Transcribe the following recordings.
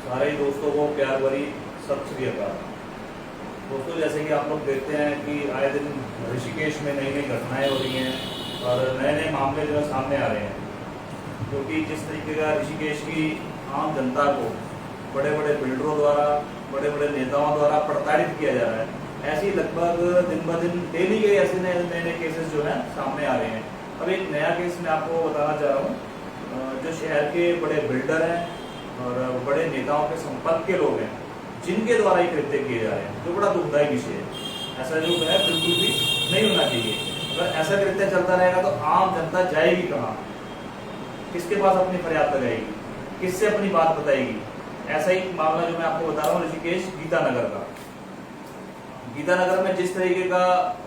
सारे ही दोस्तों को प्यार भरी सत श्री अकाल। दोस्तों, जैसे कि आप लोग देखते हैं कि आए दिन ऋषिकेश में नई नई घटनाएं हो रही हैं और नए नए मामले जो है सामने आ रहे हैं, क्योंकि जिस तरीके का ऋषिकेश की आम जनता को बड़े बड़े बिल्डरों द्वारा, बड़े बड़े नेताओं द्वारा प्रताड़ित किया जा रहा है, ऐसे ही लगभग दिन ब दिन डेली के ऐसे नए नए केसेस जो हैं सामने आ रहे हैं। अब एक नया केस मैं आपको बताना चाह रहा हूँ। जो शहर के बड़े बिल्डर हैं और बड़े नेताओं के संपर्क के लोग हैं, जिनके द्वारा ये कृत्य किए जा रहे हैं, जो बड़ा दुखदायी विषय है। ऐसा जो है बिल्कुल भी नहीं होना चाहिए। अगर ऐसा कृत्य चलता रहेगा तो आम जनता जाएगी कहाँ, किसके पास अपनी फरियाद लगाएगी, किससे अपनी बात बताएगी। ऐसा ही मामला जो मैं आपको बता रहा हूँ ऋषिकेश गीतानगर का। गीतानगर में जिस तरीके का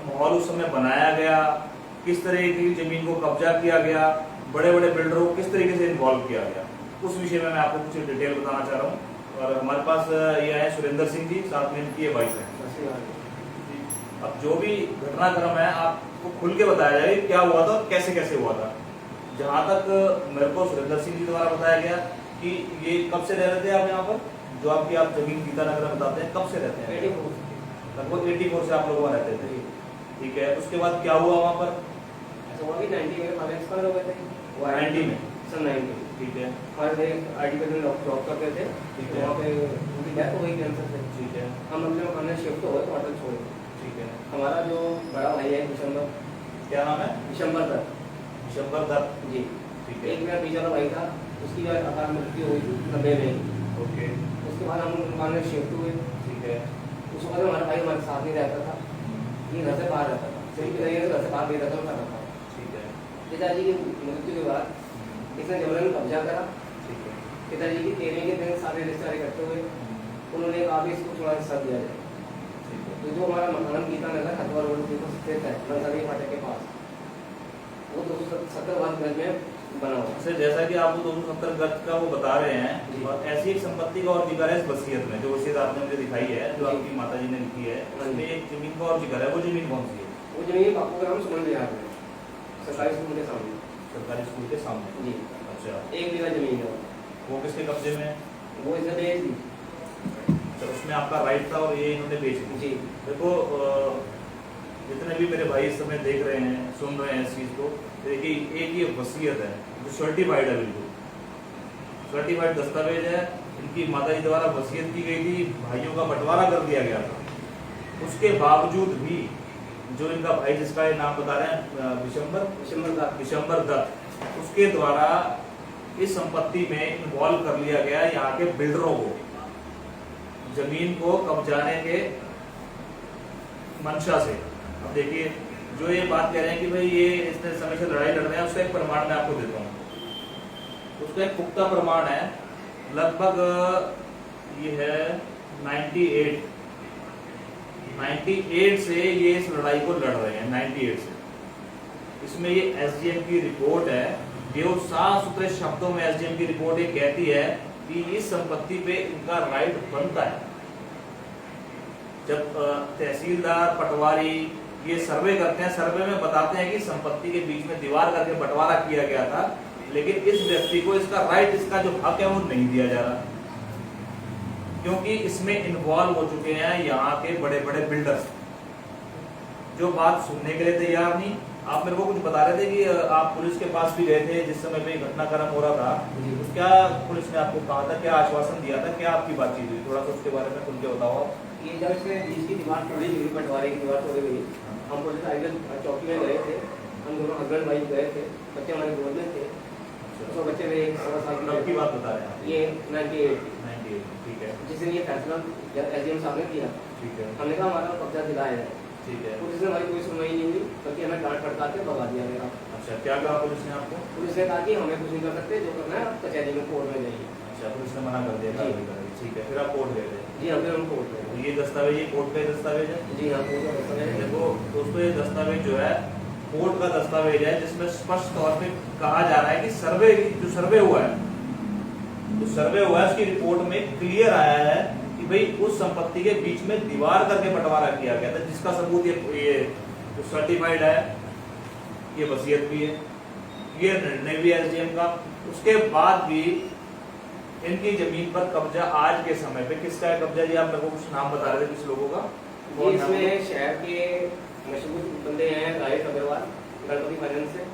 माहौल उस समय बनाया गया, किस तरह की जमीन को कब्जा किया गया, बड़े बड़े बिल्डरों को किस तरीके से इन्वॉल्व किया गया, उस विषय में मैं आपको कुछ डिटेल बताना चाह रहा हूँ। और हमारे पास ये है सुरेंद्र सिंह जी, साथ में इनकी वाइफ है। अब जो भी घटनाक्रम है आपको खुल के बताया जाए क्या हुआ था और कैसे कैसे हुआ था। जहाँ तक मेरे को सुरेंद्र सिंह जी द्वारा बताया गया कि ये कब से रह रहे थे आप यहाँ पर, जो आपकी आप जमीन गीतानगर में बताते हैं, कब से रहते हैं? लगभग 84 से आप लोग वहाँ रहते थे, ठीक है। उसके बाद क्या हुआ वहाँ पर? ऐसा हुआ कि 90 में फाइनेंस कर हो गए थे, वो 90 में, सन 90, ठीक है। हर एक आईटी पे जॉब करते थे, ठीक है। वहाँ पे उनकी डेथ हो गई कैंसर से, ठीक है। हम अपने मकान में शिफ्ट हो गए, क्वार्टर छोड़ के। ठीक है। हमारा जो बड़ा भाई है दिसंबर, क्या नाम है? दिसंबर दत्त दिसंबर दत्त, जी। ठीक है। एक मेरा बीच वाला भाई था, उसकी जो अकाल मृत्यु हुई थी 90 में। ओके, उसके बाद हम मकान में शिफ्ट हुए। ठीक है। उस वक्त हमारा भाई हमारे साथ नहीं रहता था, ये घर से बाहर रहता था, सिर्फ इधर घर से बाहर नहीं रहता था। ठीक है। पिताजी की मृत्यु के बाद इसने जबरन कब्जा करा। ठीक है। पिताजी की 13 के दिन सारे रिश्तेदार इकट्ठे हुए, उन्होंने कहा कि इसको थोड़ा हिस्सा दिया जाए। ठीक है। तो जो हमारा मकान गीतानगर हथवा रोड पे स्थित है, नंसारी फाटक के पास, वो 270 वाट गज में बना हुआ है। अच्छा, जैसा कि आप 270 गज का वो बता रहे हैं, जी। और ऐसी एक संपत्ति का और जिक्र है इस वसीयत में, जो वसीयत आपने मुझे दिखाई है, जो जी। आपकी माता जी ने लिखी है, उसमें एक जमीन का और जिक्र है। वो जमीन कौन सी है? वो जमीन बापू ग्राम सुमन बिहार में, सरकारी स्कूल के सामने। सरकारी स्कूल के सामने? जी। अच्छा, 1 बीघा जमीन है वो किसके कब्जे में है? वो इसे बेच दी। तो उसमें आपका राइट था और ये इन्होंने बेच दी। जी। देखो, जितने भी मेरे भाई इस समय देख रहे हैं, सुन रहे हैं इस चीज को, देखिए एक ये वसीयत है जो सर्टिफाइड है, बिल्कुल सर्टिफाइड दस्तावेज है। इनकी माता जी द्वारा वसीयत की गई थी, भाइयों का बंटवारा कर दिया गया था। उसके बावजूद भी जो इनका भाई, जिसका ये नाम बता रहे हैं दिसंबर दत्त, उसके द्वारा इस संपत्ति में इन्वॉल्व कर लिया गया यहाँ के बिल्डरों को, जमीन को कब्जाने के मंशा से। अब देखिए, जो ये बात कह रहे हैं कि भाई ये इसने समय से लड़ाई लड़ रहे हैं, उसका एक प्रमाण मैं आपको देता हूँ। उसका एक पुख्ता प्रमाण है, लगभग ये है 98 से ये इस लड़ाई को लड़ रहे हैं, 98 से। इसमें ये एसडीएम की रिपोर्ट है, जो साफ सुथरे शब्दों में एसडीएम की रिपोर्ट ये कहती है कि इस संपत्ति पे इनका राइट बनता है। जब तहसीलदार, पटवारी ये सर्वे करते हैं, सर्वे में बताते हैं कि संपत्ति के बीच में दीवार करके बंटवारा किया गया था, लेकिन इस व्यक्ति को इसका राइट, इसका जो हक है वो नहीं दिया जा रहा, क्योंकि इसमें इन्वॉल्व हो चुके हैं यहाँ के बड़े बड़े बिल्डर्स, जो बात सुनने के लिए तैयार नहीं। आप मेरे को कुछ बता रहे थे कि आप पुलिस के पास भी गए थे जिस समय पे घटनाक्रम हो रहा था, तो क्या पुलिस ने आपको कहा था, क्या आश्वासन दिया था, क्या आपकी बातचीत हुई? थोड़ा सा उसके बारे में खुल के बताओ। ये जब से इसकी दीवार तोड़ी गई, बंटवारे की दीवार तोड़ी गई, हम पुलिस आइडल चौकी में गए थे, हम दोनों हस्बैंड वाइफ गए थे, बच्चे हमारे गोद में थे। तो बच्चे मेरे 16 साल की बात बता रहे हैं? ये 98, ठीक है। जिस दिन ये फैसला एसडीएम साहब ने किया, ठीक है। हमने कहा हमारा कब्जा दिलाया है, ठीक है। पुलिस ने हमारी कोई सुनवाई नहीं हुई, बल्कि हमें डांट फटकार के भगा दिया गया। अच्छा, क्या कहा पुलिस ने आपको? पुलिस ने कहा कि हमें कुछ नहीं कर सकते, जो करना है आप कचहरी में कोर्ट में जाइए। अच्छा, पुलिस ने मना कर दिया? ठीक है। फिर आप कोर्ट गए थे? जी हाँ, फिर हम कोर्ट गए। ये दस्तावेज, ये कोर्ट का दस्तावेज है? जी हाँ, कोर्ट का दस्तावेज है। देखो दोस्तों, ये दस्तावेज जो है कोर्ट का दस्तावेज है, जिसमें स्पष्ट तौर पे कहा जा रहा है कि सर्वे, जो सर्वे हुआ है, उसकी रिपोर्ट में क्लियर आया है कि भाई उस संपत्ति के बीच में दीवार करके बंटवारा किया गया था, जिसका सबूत ये जो सर्टिफाइड है, ये वसीयत भी है, ये निर्णय भी एसडीएम का। उसके बाद भी इनकी जमीन पर कब्जा आज के समय पे किसका है कब्जा? जी आप मेरे को कुछ नाम बता रहे थे कुछ लोगों का। जी इसमें शहर के मशहूर बंदे हैं राजेश अग्रवाल, गणपति फाइनेंस से।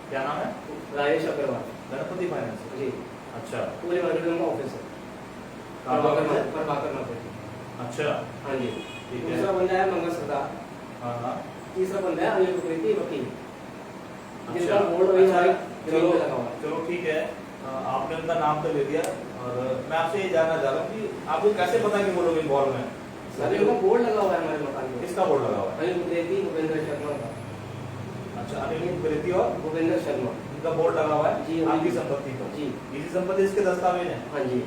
क्या नाम है? राजेश अग्रवाल, गणपति फाइनेंस से। जी अच्छा, पूरे मार्केट में ऑफिस है प्रभाकर मार्केट। अच्छा हाँ जी। ठीक है। दूसरा बंदा है मंगल सरदार। हाँ हाँ। तीसरा बंदा है अनिल कुकरेती वकील, जिनका अच्छा, बोर्ड वही अच्छा, हमारी चलो जमीन पे लगा हुआ है। चलो ठीक है। आपने उनका नाम तो ले दिया और मैं आपसे ये जानना चाह रहा हूँ कि आपको कैसे पता कि वो लोग इन्वॉल्व हैं? सर उनका बोर्ड लगा हुआ है हमारे मकान में। किसका बोर्ड लगा हुआ है? अनिल कुकरेती, भूपेंद्र शर्मा का। अच्छा, अनिल कुकरेती और भूपेंद्र शर्मा इनका बोर्ड लगा हुआ है जी, आपकी जी। संपत्ति पर। जी इसी संपत्ति इसके दस्तावेज हैं। हाँ जी।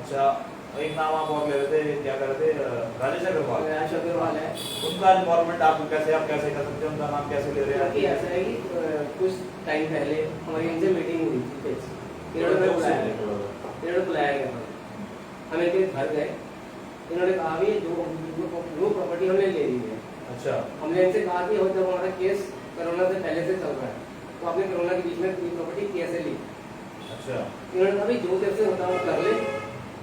अच्छा, एक नाम आप और ले रहे थे, क्या कर रहे थे? राजेश अग्रवाल। राजेश अग्रवाल है। उनका इन्वॉल्वमेंट आप कैसे कर सकते हैं? उनका नाम कैसे ले रहे कि हैं? ऐसा है कि कुछ टाइम पहले हमारी इनसे मीटिंग हुई थी फिक्स। इन्होंने बुलाया गया था, हम इनके घर गए। इन्होंने कहा भी जो प्रॉपर्टी हमने ले ली है। अच्छा, हमने इनसे कहा कि जब हमारा केस कोरोना से पहले से चल रहा है तो आपने कोरोना के बीच में ये प्रॉपर्टी कैसे ली? अच्छा, इन्होंने कहा भी जो देर से होता है वो कर ले,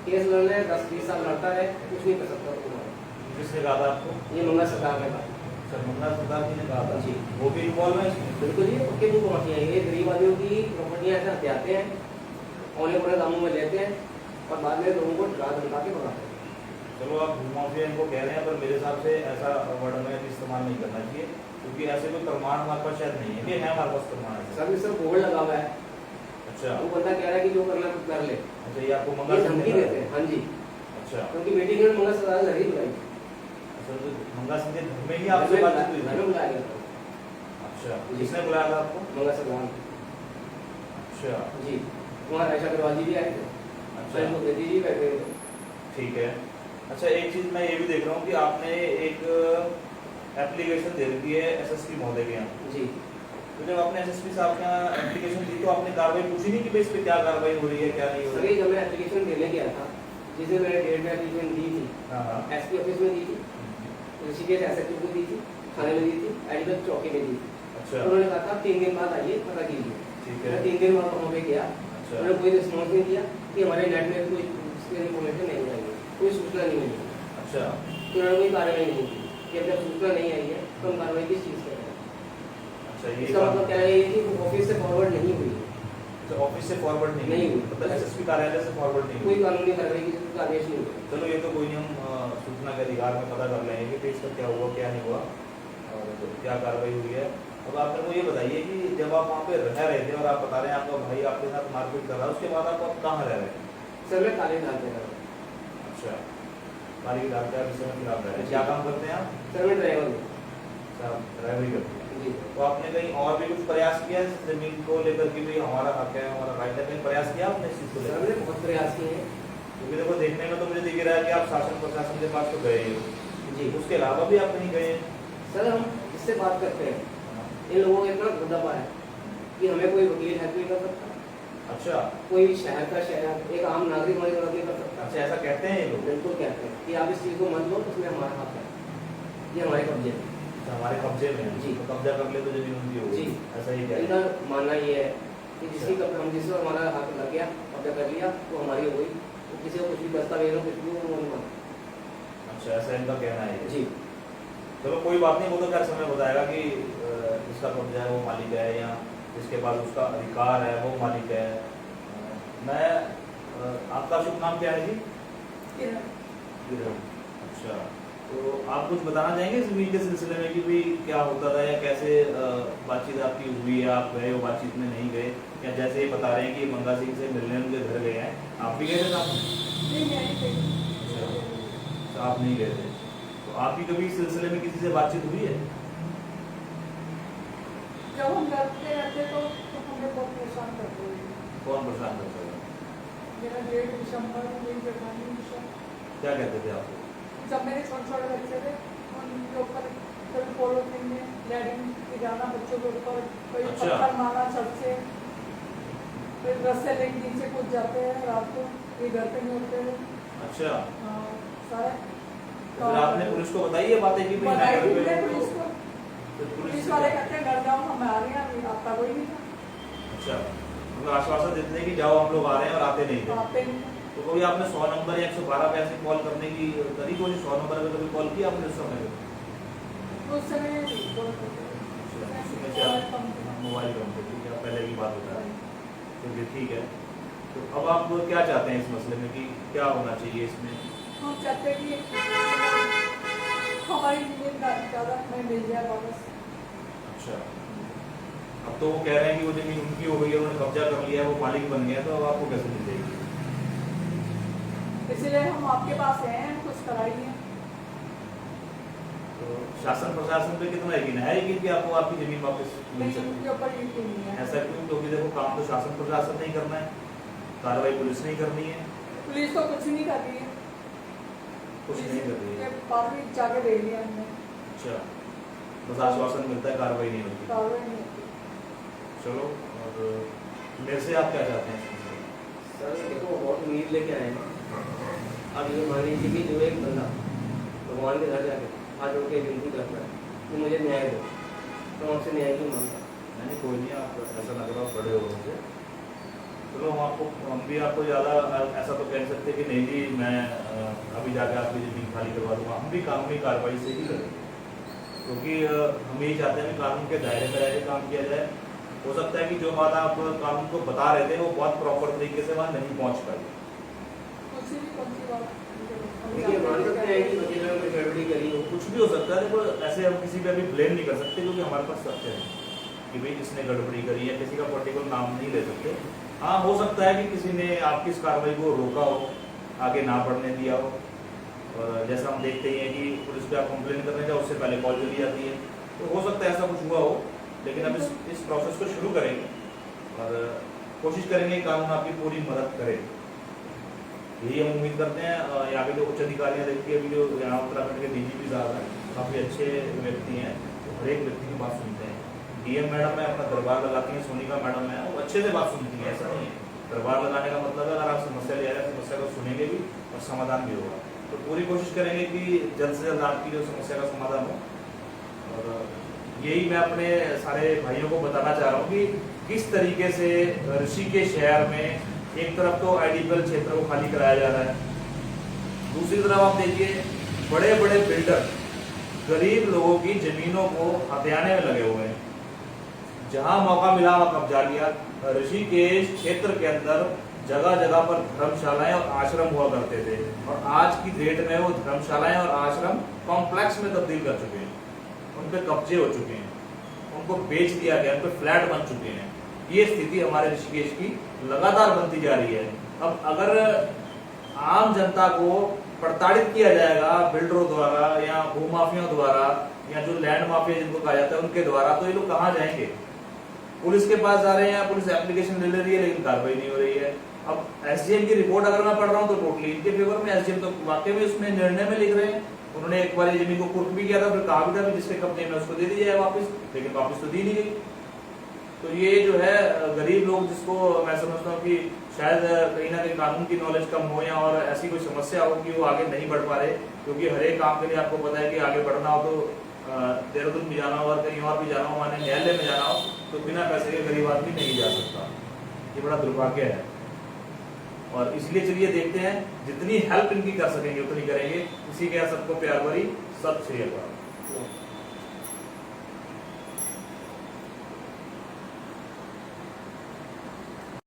केस लड़ने 10-20 साल लड़ता है, कुछ नहीं कर सकता तुम्हारा। किसने कहा था आपको? ये मंगल सरकार ने कहा। सर मंगला सरदार जी ने कहा था जी। वो भी इन्वॉल्व है इसमें? बिल्कुल ये उनके मुंह को मत ये गरीब आदमियों की प्रॉपर्टियां ऐसे हथियाते हैं, औने पौने दामों में लेते हैं और बाद में लोगों को डरा धमका के भगाते हैं। चलो आप भूमाफिया इनको कह रहे हैं, पर मेरे हिसाब से ऐसा वर्ड में इस्तेमाल नहीं करना चाहिए, क्योंकि ऐसे कोई प्रमाण हमारे पास शायद नहीं है कि है हमारे पास प्रमाण है। सर इसमें बोर्ड लगा हुआ है। अच्छा, वो बंदा कह रहा है कि जो करना है कर ले। अच्छा ये आपको ये मंगल धमकी देते हैं। हाँ जी, अच्छा, क्योंकि मीटिंग में मंगल सरदार घर ही बुलाई। अच्छा तो मंगल सिंह के घर में ही आपसे बातचीत हुई घर थी? में बुलाया गया था। अच्छा, किसने बुलाया था आपको? मंगल सरदार। अच्छा जी, वहाँ राजेश अग्रवाल जी भी आए थे। अच्छा, अनिल कुकरेती जी बैठे थे। ठीक है। अच्छा, एक चीज मैं ये भी देख रहा हूँ कि आपने एक एप्लीकेशन दे रखी है एसएसपी महोदय के यहाँ। जी तो जब आपने एसएसपी साहब के यहाँ एप्लीकेशन दी तो आपने कार्रवाई पूछी नहीं कि भाई इस पे क्या कार्रवाई हो रही है, क्या नहीं हो सर रही ये जब मैं एप्लीकेशन देने गया था, जिसे मैंने डेट में एप्लीकेशन दी थी, है? हाँ हाँ। एसपी ऑफिस में दी थी, ऋषिकेश एसएचओ को दी थी, थाने में दी थी, एडिटर चौकी में दी थी। अच्छा, उन्होंने कहा था 3 दिन बाद आइए पता कीजिए। ठीक मैं है। 3 दिन बाद वहाँ पे गया, अच्छा, उन्होंने कोई रिस्पॉन्स नहीं दिया कि हमारे नेट में कोई इन्फॉर्मेशन नहीं आई है, कोई सूचना नहीं मिली। अच्छा, तो उन्होंने कोई कार्रवाई नहीं की कि अब जब सूचना नहीं आई है तो हम कार्रवाई किस चीज़ से करें। अच्छा ये इसका मतलब क्या है कि ऑफिस से फॉरवर्ड नहीं हुई है, तो ऑफिस से फॉरवर्ड नहीं नहीं हुई, हुई। मतलब एसएसपी कार्यालय से फॉरवर्ड नहीं कोई हुई। कानूनी कार्रवाई की कोई आदेश नहीं हुआ। चलो ये तो कोई नहीं, हम सूचना के अधिकार में पता कर लेंगे कि इसका क्या हुआ क्या नहीं हुआ और क्या कार्रवाई हुई है। अब आप मेरे को ये बताइए कि जब आप वहाँ पे रह रहे थे और आप बता रहे हैं आपका भाई आपके साथ मारपीट कर रहा है, उसके बाद आप कहाँ रह रहे थे? सर मैं काले डाल दे रहा हूँ। अच्छा, काली डालते हैं जिसमें फिर आप रह रहे हैं। क्या काम करते हैं आप? सर मैं ड्राइवर हूँ। अच्छा, ड्राइवरी करते हैं। जी तो आपने कहीं और भी कुछ प्रयास किया है इस जमीन को लेकर कि भाई हमारा हक है, हमारा राइट है, कहीं प्रयास किया आपने इस चीज़ को सर लेकर? मैंने बहुत प्रयास किए हैं। क्योंकि देखो देखने में तो मुझे दिख रहा है कि आप शासन प्रशासन के पास तो गए ही हो, जी उसके अलावा भी आप कहीं गए हैं? सर हम इससे बात करते हैं, इन लोगों का इतना दबदबा है कि हमें कोई वकील हेल्प नहीं कर सकता, अच्छा, कोई शहर का शहर एक आम नागरिक हमारी मदद नहीं कर सकता। अच्छा ऐसा कहते हैं ये लोग? बिल्कुल कहते हैं कि आप इस चीज़ को मत लो, इसमें हमारा हक है, ये हमारे कब्जे में। अच्छा, हमारे कब्जे में है। जी। तो कब्जा कर ले तो जमीन उनकी होगी। जी। ऐसा ही क्या है? इनका मानना ये है कि जिससे हमारा हक लग गया, कब्जा कर लिया तो हमारी हो गई, तो किसी को कुछ भी दस्तावेज हो कुछ भी वो नहीं मानता। अच्छा, ऐसा इनका कहना है ये। जी चलो कोई बात नहीं, वो तो क्या समय बताएगा कि जिसका कब्जा है वो मालिक है या जिसके पास उसका अधिकार है वो मालिक है। मैं आपका शुभ नाम क्या है जी? किरण। अच्छा, तो आप कुछ बताना चाहेंगे जमीन के सिलसिले में कि भाई क्या होता था या कैसे बातचीत आपकी हुई है? आप गए हो बातचीत में, नहीं गए? या जैसे ये बता रहे हैं कि मंगा सिंह से मिलने उनके घर गए हैं, आप भी गए थे साथ में? अच्छा, आप नहीं गए थे। तो आपकी कभी इस सिलसिले में किसी से बातचीत हुई है? जब हम लड़ते रहते तो हमें बहुत परेशान करते हैं। कौन परेशान करता है? मेरा 1.5 दिसंबर में मेरी जेठानी विषय, क्या कहते थे आपको? जब मेरे छोटे बच्चे थे उनके ऊपर कभी पॉलिथीन में लैडिंग गिराना, बच्चों के ऊपर कोई अच्छा। पत्थर मारना छत से, फिर रस्से लेके नीचे कूद जाते हैं रात को, ये घर पे नहीं होते हैं। अच्छा, सारे तो फिर आपने पुलिस को बताई ये बातें कि भाई मैं बताई घर पे थी हूं पुलिस तो- को, फिर पुलिस से वाले क्या? कहते हैं घर जाओ, हम आ रहे हैं, अभी आपका कोई नहीं था। अच्छा, उनको आश्वासन देते थे कि जाओ हम लोग आ रहे हैं और आते नहीं थे। आते नहीं थे। तो कभी आपने 100 नंबर या 112 पे ऐसे कॉल करने की करी, कोई 100 नंबर पे कभी कॉल किया आपने उस समय? उस समय नहीं बोल सकते। उसमें से आप मोबाइल कम थे, ठीक है, पहले की बात होता है, चलिए ठीक है। तो अब आप क्या चाहते हैं इस मसले में कि क्या होना चाहिए इसमें? हम चाहते हैं कि हमारी ज़मीन का ज़्यादा हमें मिल जाए वापस। अच्छा, अब तो वो कह रहे हैं कि वो जमीन उनकी हो गई है, उन्होंने कब्जा कर लिया है, वो मालिक बन गया, तो अब आपको कैसे मिल जाएगी? इसलिए हम आपके पास आए हैं, कुछ कराइए। तो शासन प्रशासन पे कितना यकीन है यकीन कि आपको आपकी जमीन वापस मिल नहीं, सकती उनके ऊपर यकीन नहीं है? है। ऐसा क्यों? क्योंकि देखो काम तो शासन प्रशासन नहीं करना है, कार्रवाई पुलिस नहीं करनी है, पुलिस तो कुछ नहीं कर रही है। कुछ नहीं कर रही है। काफी जाके दे दिया हमने, अच्छा, बस आश्वासन मिलता है, कार्रवाई नहीं होती। कार्रवाई नहीं होती। चलो, और मेरे से आप क्या चाहते हैं? सर देखो बहुत उम्मीद लेके आए हैं। अब ये मान लीजिए कि जो एक बंदा भगवान के घर जाके हाथ जोड़ के विनती करता है कि मुझे न्याय दो, तो हमसे न्याय क्यों मांगता? नहीं कोई नहीं, आप ऐसा लग रहा बड़े हो मुझे। चलो हम भी आपको ज़्यादा ऐसा तो कह सकते कि नहीं जी मैं अभी जाके आपकी ज़मीन खाली करवा दूंगा। हम भी कानूनी कार्रवाई से ही करेंगे, क्योंकि हम यही चाहते हैं कि कानून के दायरे में रह के काम किया जाए। हो सकता है कि जो बात आप कानून को बता रहे थे वो बहुत प्रॉपर तरीके से वहाँ नहीं पहुँच पाई। कुछ भी कौन सी बात देखिए मान सकते हैं कि वकील ने कोई गड़बड़ी करी हो, कुछ भी हो सकता है। देखो ऐसे हम किसी पे भी ब्लेम नहीं कर सकते, क्योंकि हमारे पास तथ्य है कि भाई इसने गड़बड़ी करी है, किसी का पर्टिकुलर नाम नहीं ले सकते। हाँ हो सकता है कि किसी ने आपकी इस कार्रवाई को रोका हो, आगे ना बढ़ने दिया हो। और जैसा हम देखते ही हैं कि पुलिस पे आप कंप्लेन करने जाओ उससे पहले कॉल चली जाती है, तो हो सकता है ऐसा कुछ हुआ हो। लेकिन अब इस प्रोसेस को शुरू करेंगे और कोशिश करेंगे कानून आपकी पूरी मदद करे, यही हम उम्मीद करते हैं। यहाँ पे जो उच्च अधिकारियाँ देखती है, अभी जो यहाँ उत्तराखंड के DGP साहब हैं, काफ़ी अच्छे व्यक्ति हैं, तो हर एक व्यक्ति की बात सुनते हैं। DM मैडम है अपना दरबार लगाती हैं, सोनिका मैडम है, वो अच्छे से बात सुनती हैं। ऐसा नहीं है, दरबार लगाने का मतलब है अगर आप समस्या ले रहे हैं, समस्या को सुनेंगे भी और समाधान भी होगा। तो पूरी कोशिश करेंगे कि जल्द से जल्द आपकी जो समस्या का समाधान हो। और यही मैं अपने सारे भाइयों को बताना चाह रहा हूँ कि किस तरीके से ऋषिकेश शहर में एक तरफ तो IDPL क्षेत्र को खाली कराया जा रहा है, दूसरी तरफ आप देखिए बड़े बड़े बिल्डर गरीब लोगों की जमीनों को हथियाने में लगे हुए हैं। जहां मौका मिला वहां कब्जा लिया। ऋषिकेश क्षेत्र के अंदर जगह जगह पर धर्मशालाएं और आश्रम हुआ करते थे, और आज की डेट में वो धर्मशालाएं और आश्रम कॉम्प्लेक्स में तब्दील कर चुके हैं, उन पे कब्जे हो चुके हैं, उनको बेच दिया गया, उन पे फ्लैट बन चुके हैं। ये स्थिति हमारे ऋषिकेश की लगातार बनती जा रही है। अब अगर आम जनता को प्रताड़ित किया जाएगा बिल्डरों द्वारा या भूमाफियों द्वारा या जो लैंड माफिया जिनको कहा जाता है उनके द्वारा, तो ये लोग कहाँ जाएंगे? पुलिस के पास जा रहे हैं, पुलिस एप्लीकेशन ले रही है, लेकिन कार्रवाई नहीं हो रही है। अब SDM की रिपोर्ट अगर मैं पढ़ रहा हूँ तो टोटली इनके फेवर में। SDM तो वाकई में उसमें निर्णय में लिख रहे हैं, उन्होंने एक बार जमीन को कुर्क भी किया था, फिर कहा भी था जिसके कब्जे में उसको दे दी जाए वापस, लेकिन वापस तो दी नहीं गई। तो ये जो है गरीब लोग, जिसको मैं समझता हूँ कि शायद कहीं ना कहीं कानून की नॉलेज कम हो या और ऐसी कोई समस्या हो कि वो आगे नहीं बढ़ पा रहे, क्योंकि हर एक काम के लिए आपको पता है कि आगे बढ़ना हो तो देहरादून भी जाना हो और कहीं और भी जाना हो, माने न्यायालय में जाना हो, तो बिना पैसे के गरीब आदमी नहीं जा सकता। ये बड़ा दुर्भाग्य है। और इसलिए चलिए देखते हैं, जितनी हेल्प इनकी कर सकेंगे उतनी करेंगे। इसी के सबको प्यार भरी सत श्री अकाल।